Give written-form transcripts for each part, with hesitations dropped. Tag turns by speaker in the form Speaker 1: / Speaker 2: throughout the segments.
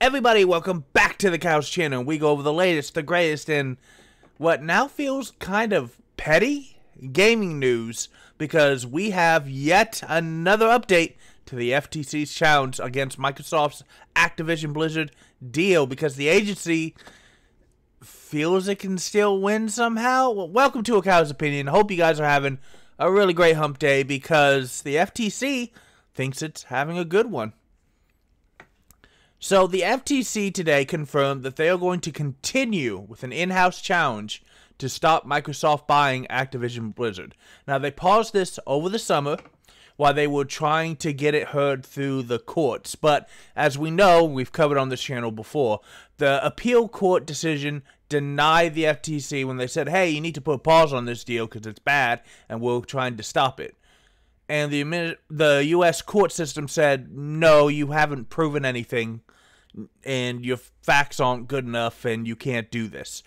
Speaker 1: Everybody, welcome back to the Couch Channel. We go over the latest, the greatest, and what now feels kind of petty gaming news because we have yet another update to the FTC's challenge against Microsoft's Activision Blizzard deal because the agency feels it can still win somehow. Well, welcome to A Cow's Opinion. Hope you guys are having a really great hump day because the FTC thinks it's having a good one. So the FTC today confirmed that they are going to continue with an in-house challenge to stop Microsoft buying Activision Blizzard. Now, they paused this over the summer while they were trying to get it heard through the courts. But as we know, we've covered on this channel before, the appeal court decision denied the FTC when they said, hey, you need to put a pause on this deal because it's bad and we're trying to stop it. And the U.S. court system said, no, you haven't proven anything, and your facts aren't good enough, and you can't do this.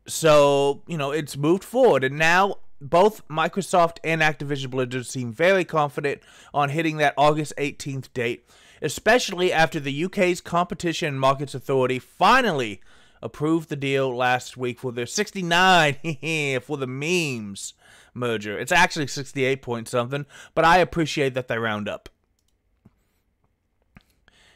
Speaker 1: So, it's moved forward, and now both Microsoft and Activision Blizzard seem very confident on hitting that August 18th date, especially after the UK's Competition and Markets Authority finally approved the deal last week for their 69 for the memes merger. It's actually 68 point something, but I appreciate that they round up.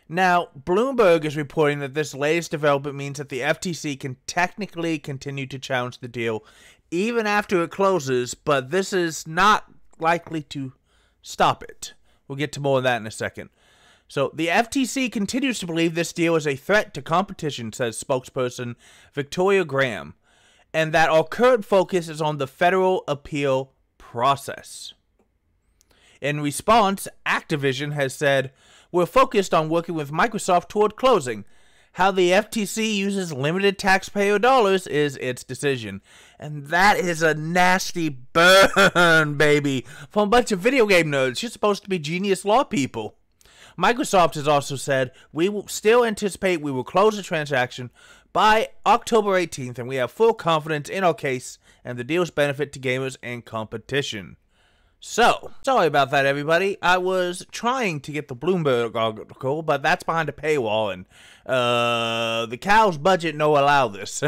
Speaker 1: Now, Bloomberg is reporting that this latest development means that the FTC can technically continue to challenge the deal even after it closes, but this is not likely to stop it. We'll get to more of that in a second. So, the FTC continues to believe this deal is a threat to competition, says spokesperson Victoria Graham, and that our current focus is on the federal appeal process. In response, Activision has said, we're focused on working with Microsoft toward closing. How the FTC uses limited taxpayer dollars is its decision. And that is a nasty burn, baby, from a bunch of video game nerds. You're supposed to be genius law people. Microsoft has also said, we will still anticipate we will close the transaction by October 18th, and we have full confidence in our case and the deal's benefit to gamers and competition. So, sorry about that, everybody. I was trying to get the Bloomberg article, but that's behind a paywall, and the cow's budget no allow this.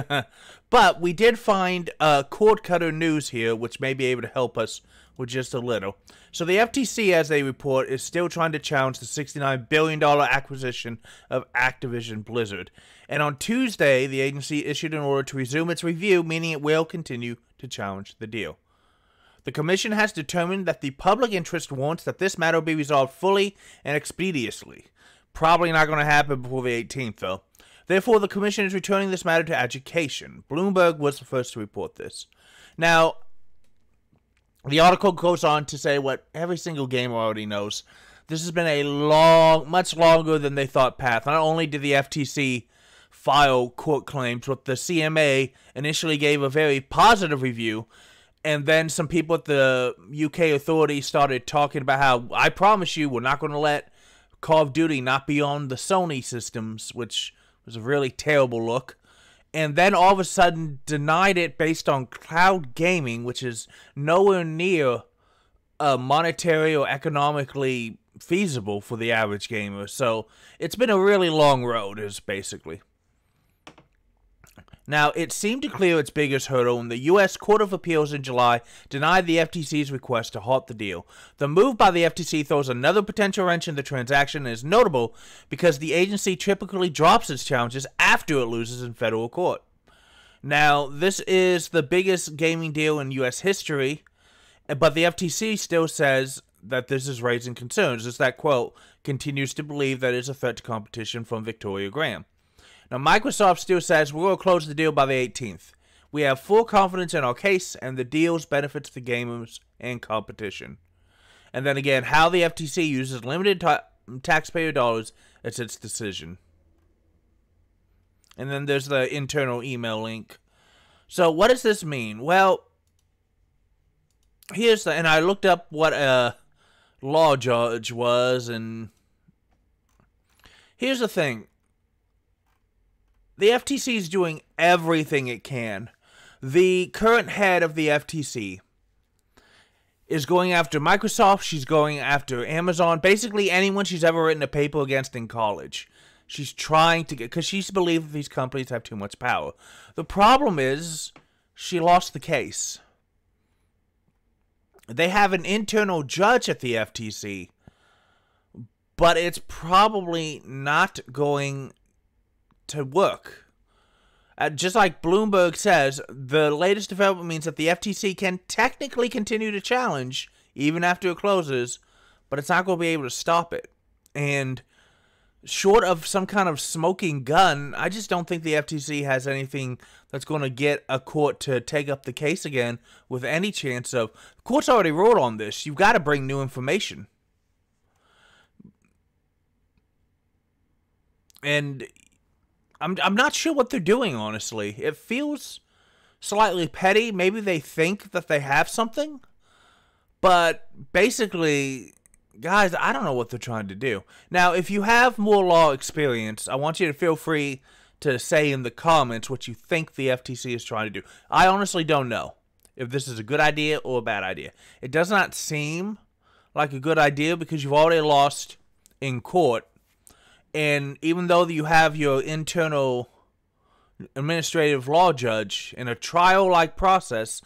Speaker 1: But we did find cord cutter news here, which may be able to help us with just a little. So the FTC, as they report, is still trying to challenge the $69 billion acquisition of Activision Blizzard. And on Tuesday, the agency issued an order to resume its review, meaning it will continue to challenge the deal. The Commission has determined that the public interest wants that this matter be resolved fully and expeditiously. Probably not going to happen before the 18th, though. Therefore, the Commission is returning this matter to education. Bloomberg was the first to report this. Now, the article goes on to say what every single gamer already knows. This has been a much longer than they thought path. Not only did the FTC file court claims, but the CMA initially gave a very positive review, and then some people at the UK authority started talking about how, I promise you, we're not going to let Call of Duty not be on the Sony systems, which was a really terrible look. And then all of a sudden denied it based on cloud gaming, which is nowhere near monetary or economically feasible for the average gamer. So it's been a really long road, is basically. Now, it seemed to clear its biggest hurdle when the U.S. Court of Appeals in July denied the FTC's request to halt the deal. The move by the FTC throws another potential wrench in the transaction and is notable because the agency typically drops its challenges after it loses in federal court. Now, this is the biggest gaming deal in U.S. history, but the FTC still says that this is raising concerns, as that quote continues to believe that it's a threat to competition from Victoria Graham. Now, Microsoft still says we will close the deal by the 18th. We have full confidence in our case, and the deal's benefits the gamers and competition. And then again, how the FTC uses limited taxpayer dollars, it's its decision. And then there's the internal email link. So what does this mean? Well, and I looked up what a law judge was, and here's the thing. The FTC is doing everything it can. The current head of the FTC is going after Microsoft. She's going after Amazon. Basically, anyone she's ever written a paper against in college. She's trying to get, because she's believed that these companies have too much power. The problem is, she lost the case. They have an internal judge at the FTC, but it's probably not going to work. Just like Bloomberg says, the latest development means that the FTC can technically continue to challenge even after it closes, but it's not going to be able to stop it. And short of some kind of smoking gun, I just don't think the FTC has anything that's going to get a court to take up the case again with any chance of. The court's already ruled on this. You've got to bring new information. And I'm not sure what they're doing, honestly. It feels slightly petty. Maybe they think that they have something. But basically, guys, I don't know what they're trying to do. Now, if you have more law experience, I want you to feel free to say in the comments what you think the FTC is trying to do. I honestly don't know if this is a good idea or a bad idea. It does not seem like a good idea because you've already lost in court. And even though you have your internal administrative law judge in a trial-like process,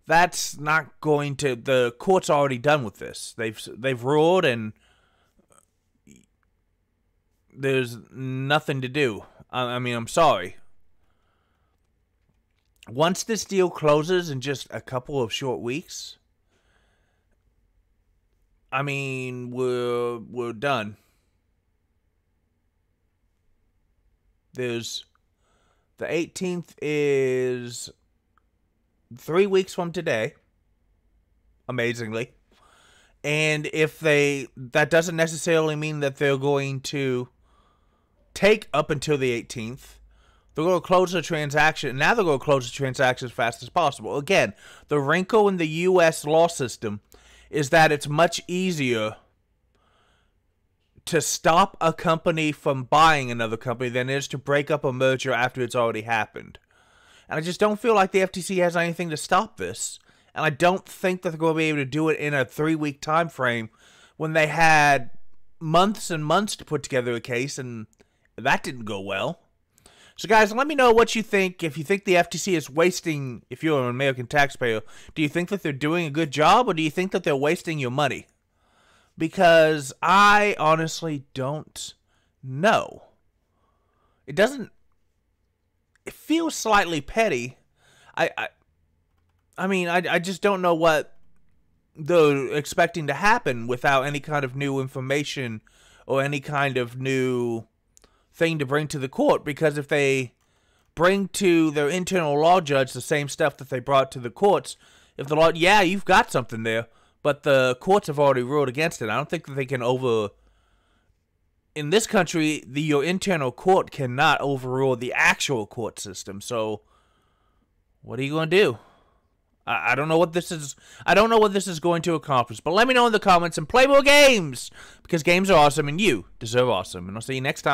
Speaker 1: that's not going to. The court's already done with this. They've ruled, and there's nothing to do. I mean, I'm sorry. Once this deal closes in just a couple of short weeks, I mean, we're done. The 18th is 3 weeks from today, amazingly. And if that doesn't necessarily mean that they're going to take up until the 18th. They're going to close the transaction. Now they're going to close the transaction as fast as possible. Again, the wrinkle in the U.S. law system is that it's much easier to stop a company from buying another company than it is to break up a merger after it's already happened. And I just don't feel like the FTC has anything to stop this. And I don't think that they're going to be able to do it in a 3-week time frame when they had months and months to put together a case, and that didn't go well. So guys, let me know what you think. If you think the FTC is wasting, if you're an American taxpayer, do you think that they're doing a good job, or do you think that they're wasting your money? Because I honestly don't know. It feels slightly petty. I mean, I just don't know what they're expecting to happen without any kind of new information or any kind of new thing to bring to the court. Because if they bring to their internal law judge the same stuff that they brought to the courts, if the law, yeah, you've got something there, but the courts have already ruled against it. I don't think that they can in this country, your internal court cannot overrule the actual court system. So, what are you going to do? I don't know what this is. I don't know what this is going to accomplish. But let me know in the comments and play more games, because games are awesome and you deserve awesome. And I'll see you next time.